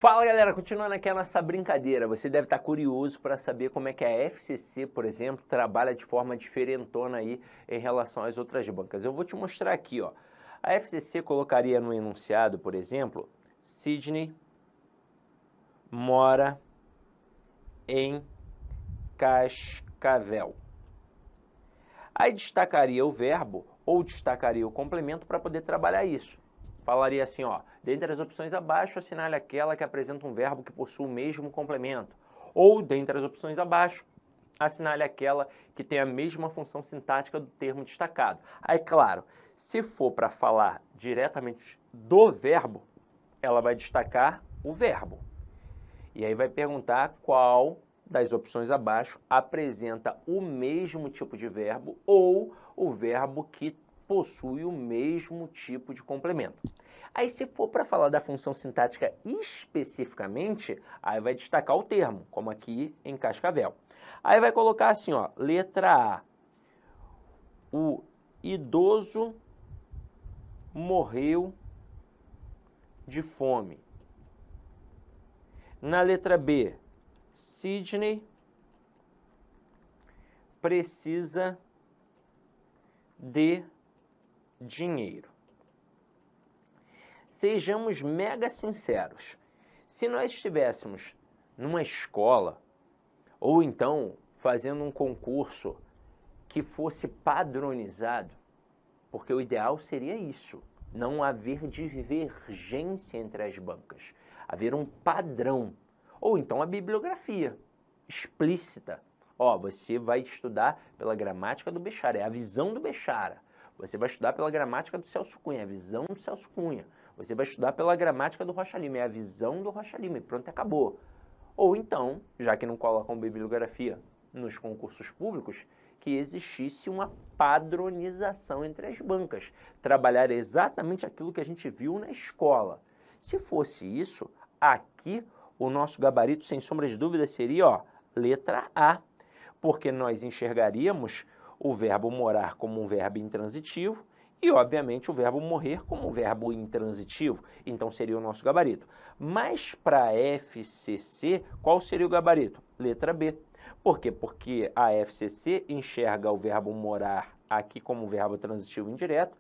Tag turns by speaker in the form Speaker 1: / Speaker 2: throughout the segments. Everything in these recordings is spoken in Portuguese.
Speaker 1: Fala galera, continuando aqui a nossa brincadeira, você deve estar curioso para saber como é que a FCC, por exemplo, trabalha de forma diferentona aí em relação às outras bancas. Eu vou te mostrar aqui, ó. A FCC colocaria no enunciado, por exemplo, Sidney mora em Cascavel. Aí destacaria o verbo ou destacaria o complemento para poder trabalhar isso. Falaria assim, ó, dentre as opções abaixo, assinale aquela que apresenta um verbo que possui o mesmo complemento. Ou, dentre as opções abaixo, assinale aquela que tem a mesma função sintática do termo destacado. Aí, claro, se for para falar diretamente do verbo, ela vai destacar o verbo. E aí vai perguntar qual das opções abaixo apresenta o mesmo tipo de verbo ou o verbo que possui o mesmo tipo de complemento. Aí se for para falar da função sintática especificamente, aí vai destacar o termo, como aqui em Cascavel. Aí vai colocar assim, ó, letra A. O idoso morreu de fome. Na letra B, Sidney precisa de dinheiro. Sejamos mega sinceros. Se nós estivéssemos numa escola ou então fazendo um concurso que fosse padronizado, porque o ideal seria isso, não haver divergência entre as bancas, haver um padrão, ou então a bibliografia explícita. Ó, você vai estudar pela gramática do Bechara, é a visão do Bechara. Você vai estudar pela gramática do Celso Cunha, é a visão do Celso Cunha. Você vai estudar pela gramática do Rocha Lima, é a visão do Rocha Lima, e pronto, acabou. Ou então, já que não colocam bibliografia nos concursos públicos, que existisse uma padronização entre as bancas, trabalhar exatamente aquilo que a gente viu na escola. Se fosse isso, aqui o nosso gabarito, sem sombra de dúvida, seria, ó, letra A, porque nós enxergaríamos o verbo morar como um verbo intransitivo e, obviamente, o verbo morrer como um verbo intransitivo. Então, seria o nosso gabarito. Mas, para a FCC, qual seria o gabarito? Letra B. Por quê? Porque a FCC enxerga o verbo morar aqui como um verbo transitivo indireto,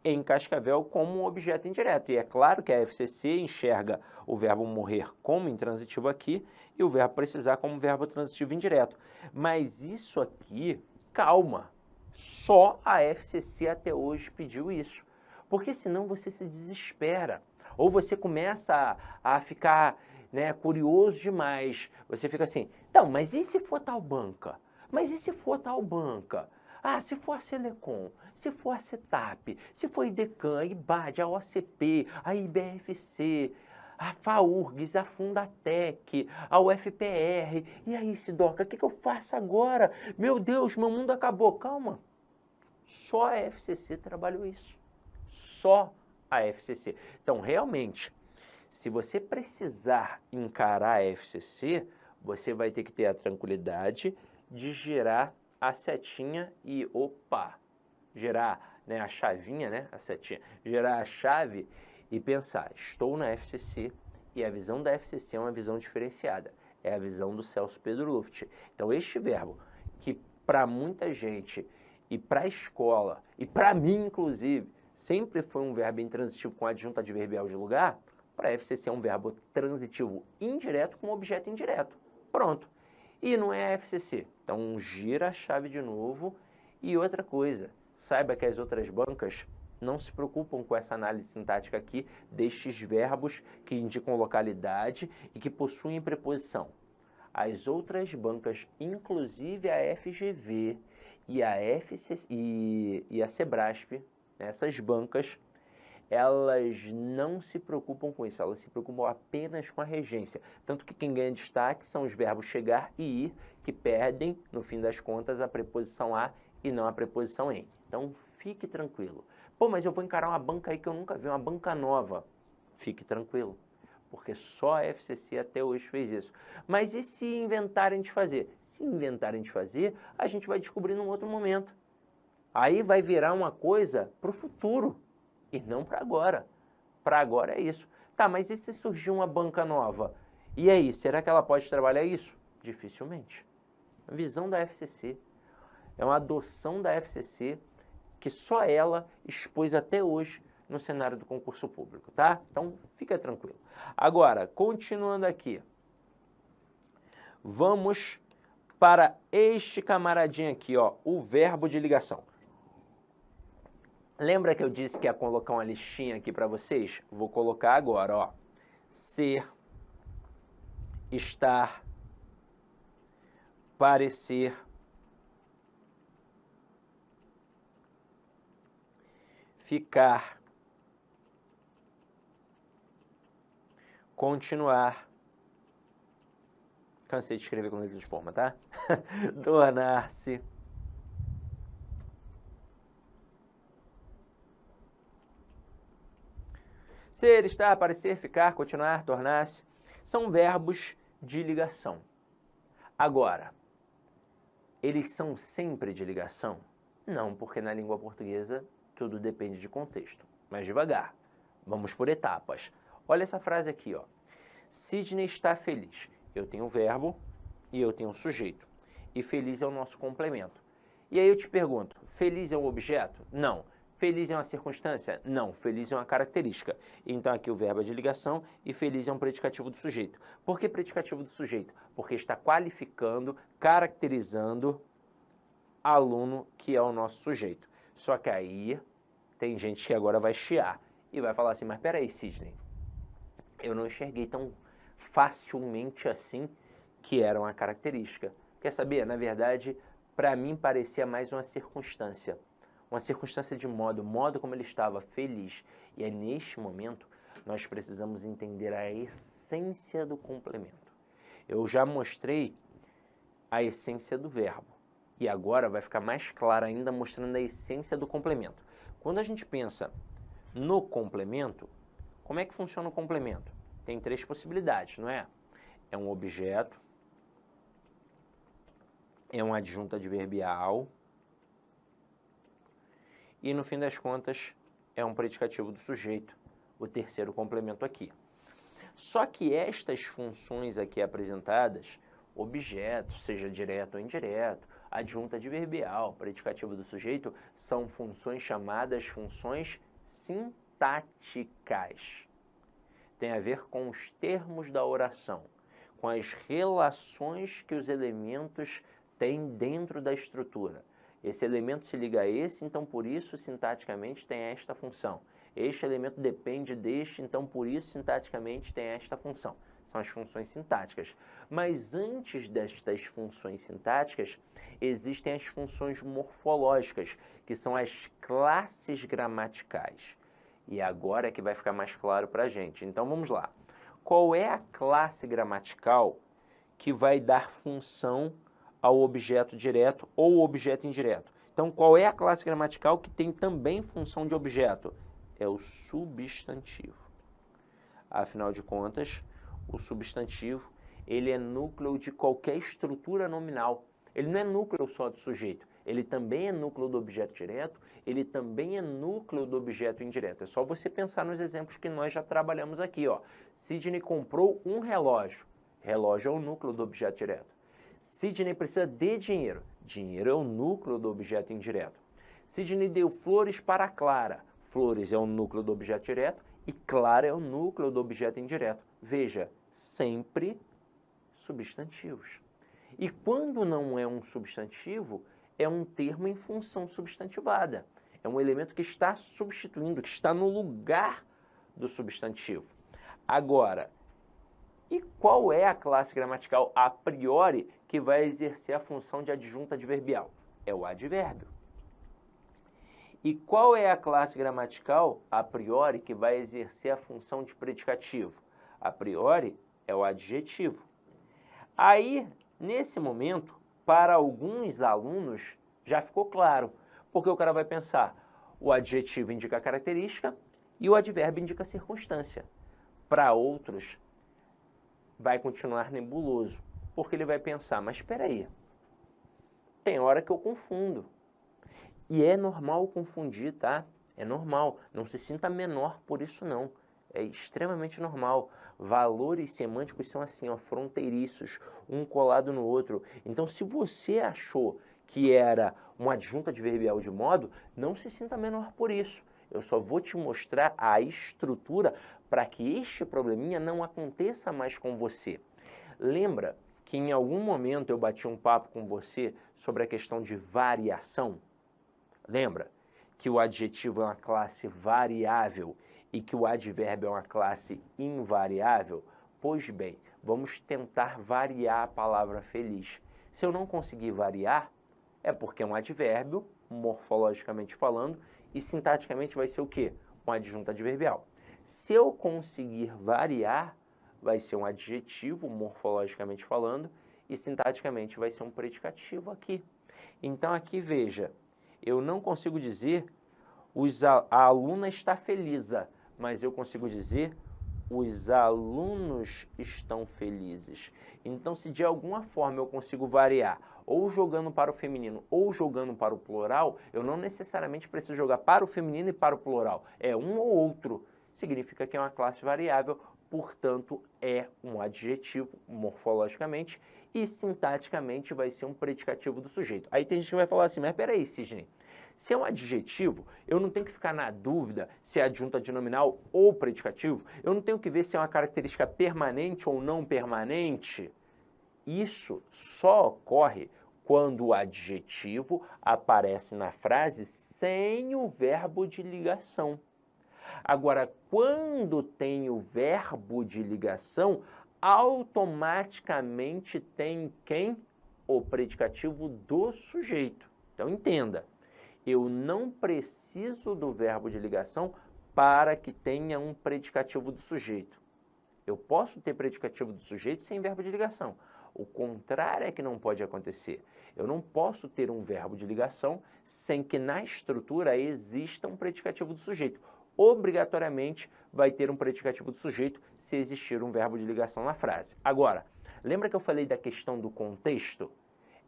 Speaker 1: em Cascavel como um objeto indireto. E é claro que a FCC enxerga o verbo morrer como intransitivo aqui e o verbo precisar como verbo transitivo indireto. Mas isso aqui, calma, só a FCC até hoje pediu isso. Porque senão você se desespera. Ou você começa a ficar, né, curioso demais. Você fica assim, então, mas e se for tal banca? Mas e se for tal banca? Ah, se for a Selecom, se for a Cetap, se for a Idecan, a IBAD, a OCP, a IBFC, a FAURGS, a Fundatec, a UFPR. E aí, Sidoca, o que eu faço agora? Meu Deus, meu mundo acabou. Calma. Só a FCC trabalhou isso. Só a FCC. Então, realmente, se você precisar encarar a FCC, você vai ter que ter a tranquilidade de girar a setinha e, opa, girar, né, a chavinha, né, a setinha, girar a chave e pensar, estou na FCC e a visão da FCC é uma visão diferenciada, é a visão do Celso Pedro Luft. Então, este verbo, que para muita gente e para a escola, e para mim, inclusive, sempre foi um verbo intransitivo com adjunto adverbial de lugar, para a FCC é um verbo transitivo indireto com objeto indireto. Pronto. E não é a FCC. Então, gira a chave de novo. E outra coisa, saiba que as outras bancas não se preocupam com essa análise sintática aqui destes verbos que indicam localidade e que possuem preposição. As outras bancas, inclusive a FGV e a FCC e a Sebrasp, essas bancas, elas não se preocupam com isso, elas se preocupam apenas com a regência. Tanto que quem ganha destaque são os verbos chegar e ir, que perdem, no fim das contas, a preposição a e não a preposição em. Então, fique tranquilo. Pô, mas eu vou encarar uma banca aí que eu nunca vi, uma banca nova. Fique tranquilo, porque só a FCC até hoje fez isso. Mas e se inventarem de fazer? Se inventarem de fazer, a gente vai descobrir num outro momento. Aí vai virar uma coisa para o futuro e não para agora. Para agora é isso. Tá, mas e se surgir uma banca nova? E aí, será que ela pode trabalhar isso? Dificilmente. A visão da FCC é uma adoção da FCC que só ela expôs até hoje no cenário do concurso público, tá? Então, fica tranquilo. Agora, continuando aqui, vamos para este camaradinho aqui, ó, o verbo de ligação. Lembra que eu disse que ia colocar uma listinha aqui para vocês? Vou colocar agora, ó. Ser, estar, parecer, ficar, continuar. Cansei de escrever com letra de forma, tá? Tornar-se. Ser, estar, parecer, ficar, continuar, tornar-se. São verbos de ligação. Agora, eles são sempre de ligação? Não, porque na língua portuguesa tudo depende de contexto. Mas devagar, vamos por etapas. Olha essa frase aqui, ó. Sidney está feliz. Eu tenho o verbo e eu tenho o sujeito. E feliz é o nosso complemento. E aí eu te pergunto, feliz é um objeto? Não. Feliz é uma circunstância? Não. Feliz é uma característica. Então aqui o verbo é de ligação e feliz é um predicativo do sujeito. Por que predicativo do sujeito? Porque está qualificando, caracterizando aluno que é o nosso sujeito. Só que aí tem gente que agora vai chiar e vai falar assim, mas peraí, Sidney, eu não enxerguei tão facilmente assim que era uma característica. Quer saber? Na verdade, para mim parecia mais uma circunstância de modo como ele estava feliz. E é neste momento nós precisamos entender a essência do complemento. Eu já mostrei a essência do verbo e agora vai ficar mais claro ainda mostrando a essência do complemento. Quando a gente pensa no complemento, como é que funciona o complemento? Tem três possibilidades, não é? É um objeto, é um adjunto adverbial e, no fim das contas, é um predicativo do sujeito, o terceiro complemento aqui. Só que estas funções aqui apresentadas, objeto, seja direto ou indireto, adjunto adverbial, predicativo do sujeito, são funções chamadas funções sintáticas. Tem a ver com os termos da oração, com as relações que os elementos têm dentro da estrutura. Esse elemento se liga a esse, então por isso sintaticamente tem esta função. Este elemento depende deste, então por isso sintaticamente tem esta função. São as funções sintáticas. Mas antes destas funções sintáticas, existem as funções morfológicas, que são as classes gramaticais. E agora é que vai ficar mais claro para a gente. Então vamos lá. Qual é a classe gramatical que vai dar função ao objeto direto ou objeto indireto? Então qual é a classe gramatical que tem também função de objeto? É o substantivo. Afinal de contas, o substantivo ele é núcleo de qualquer estrutura nominal. Ele não é núcleo só do sujeito, ele também é núcleo do objeto direto, ele também é núcleo do objeto indireto. É só você pensar nos exemplos que nós já trabalhamos aqui, ó. Sidney comprou um relógio. Relógio é o núcleo do objeto direto. Sidney precisa de dinheiro. Dinheiro é o núcleo do objeto indireto. Sidney deu flores para Clara. Flores é o núcleo do objeto direto e Clara é o núcleo do objeto indireto. Veja, sempre substantivos. E quando não é um substantivo, é um termo em função substantivada. É um elemento que está substituindo, que está no lugar do substantivo. Agora, e qual é a classe gramatical a priori que vai exercer a função de adjunto adverbial? É o advérbio. E qual é a classe gramatical a priori que vai exercer a função de predicativo? A priori é o adjetivo. Aí, nesse momento, para alguns alunos já ficou claro, porque o cara vai pensar, o adjetivo indica a característica e o advérbio indica a circunstância. Para outros, vai continuar nebuloso, porque ele vai pensar, mas espera aí, tem hora que eu confundo. E é normal confundir, tá? É normal, não se sinta menor por isso não. é extremamente normal. Valores semânticos são assim, ó, fronteiriços, um colado no outro. Então, se você achou que era uma adjunta adverbial de modo, não se sinta menor por isso. Eu só vou te mostrar a estrutura para que este probleminha não aconteça mais com você. Lembra que em algum momento eu bati um papo com você sobre a questão de variação? Lembra que o adjetivo é uma classe variável e que o advérbio é uma classe invariável? Pois bem, vamos tentar variar a palavra feliz. Se eu não conseguir variar, é porque é um advérbio, morfologicamente falando, e sintaticamente vai ser o quê? Um adjunto adverbial. Se eu conseguir variar, vai ser um adjetivo, morfologicamente falando, e sintaticamente vai ser um predicativo aqui. Então aqui veja, eu não consigo dizer a aluna está feliz, mas eu consigo dizer os alunos estão felizes. Então, se de alguma forma eu consigo variar, ou jogando para o feminino ou jogando para o plural, eu não necessariamente preciso jogar para o feminino e para o plural. É um ou outro. Significa que é uma classe variável, portanto, é um adjetivo morfologicamente e sintaticamente vai ser um predicativo do sujeito. Aí tem gente que vai falar assim, mas peraí, Sidney, se é um adjetivo, eu não tenho que ficar na dúvida se é adjunta adnominal ou predicativo. Eu não tenho que ver se é uma característica permanente ou não permanente. Isso só ocorre quando o adjetivo aparece na frase sem o verbo de ligação. Agora, quando tem o verbo de ligação, automaticamente tem quem? O predicativo do sujeito. Então, entenda. Eu não preciso do verbo de ligação para que tenha um predicativo do sujeito. Eu posso ter predicativo do sujeito sem verbo de ligação. O contrário é que não pode acontecer. Eu não posso ter um verbo de ligação sem que na estrutura exista um predicativo do sujeito. Obrigatoriamente vai ter um predicativo do sujeito se existir um verbo de ligação na frase. Agora, lembra que eu falei da questão do contexto?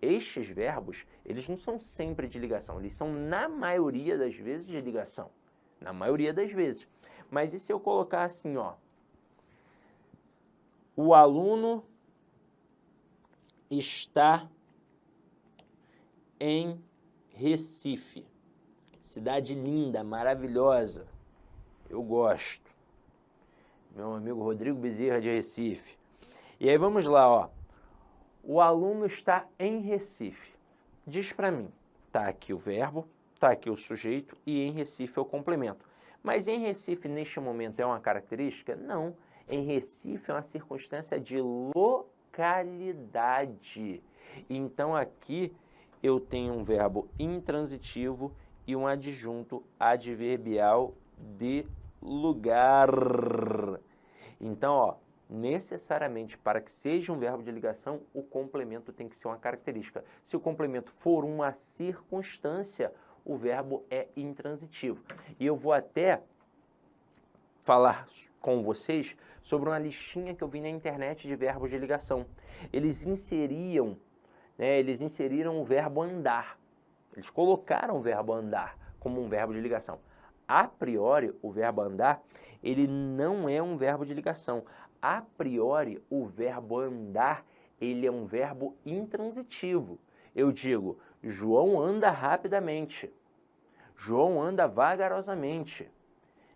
Speaker 1: Estes verbos, eles não são sempre de ligação, eles são na maioria das vezes de ligação. Na maioria das vezes. Mas e se eu colocar assim, ó? O aluno está em Recife. Cidade linda, maravilhosa. Eu gosto. Meu amigo Rodrigo Bezerra de Recife. E aí vamos lá, ó. O aluno está em Recife. Diz para mim, tá aqui o verbo, tá aqui o sujeito e em Recife é o complemento. Mas em Recife, neste momento, é uma característica? Não. Em Recife é uma circunstância de localidade. Então aqui eu tenho um verbo intransitivo e um adjunto adverbial de lugar. Então, ó, necessariamente, para que seja um verbo de ligação, o complemento tem que ser uma característica. Se o complemento for uma circunstância, o verbo é intransitivo. E eu vou até falar com vocês sobre uma listinha que eu vi na internet de verbos de ligação. Eles inseriram o verbo andar. Eles colocaram o verbo andar como um verbo de ligação. A priori, o verbo andar, ele não é um verbo de ligação. A priori, o verbo andar, ele é um verbo intransitivo. Eu digo, João anda rapidamente. João anda vagarosamente.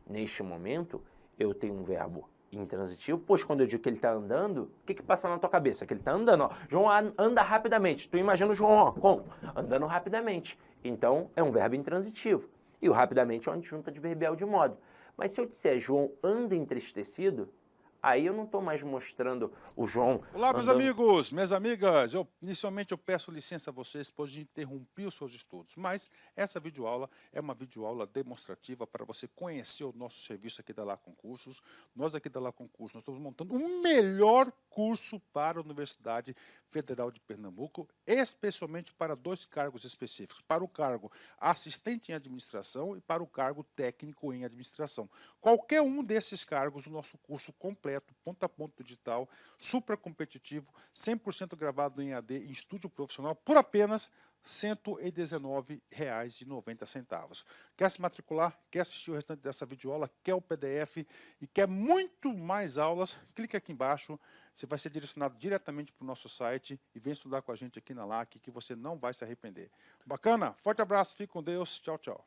Speaker 1: Neste momento, eu tenho um verbo intransitivo, pois quando eu digo que ele está andando, o que passa na tua cabeça? Que ele está andando, ó. João anda rapidamente. Tu imagina o João, ó, como? Andando rapidamente. Então, é um verbo intransitivo. E o rapidamente é uma adjunta adverbial de modo. Mas se eu disser João anda entristecido, aí eu não estou mais mostrando o João.
Speaker 2: Olá, meus
Speaker 1: andando...
Speaker 2: amigos, minhas amigas. Inicialmente eu peço licença a vocês, pois de interromper os seus estudos. Mas essa videoaula é uma videoaula demonstrativa para você conhecer o nosso serviço aqui da Lá Concursos. Nós aqui da Lá Concursos, nós estamos montando o melhor curso para a Universidade Federal de Pernambuco especialmente para 2 cargos específicos, para o cargo assistente em administração e para o cargo técnico em administração. Qualquer um desses cargos, o nosso curso completo, ponta a ponta digital, super competitivo, 100% gravado em AD, em estúdio profissional, por apenas R$ 119,90. Quer se matricular? Quer assistir o restante dessa videoaula? Quer o PDF e quer muito mais aulas? Clique aqui embaixo, você vai ser direcionado diretamente para o nosso site e vem estudar com a gente aqui na LAC, que você não vai se arrepender. Bacana? Forte abraço, fique com Deus, tchau, tchau.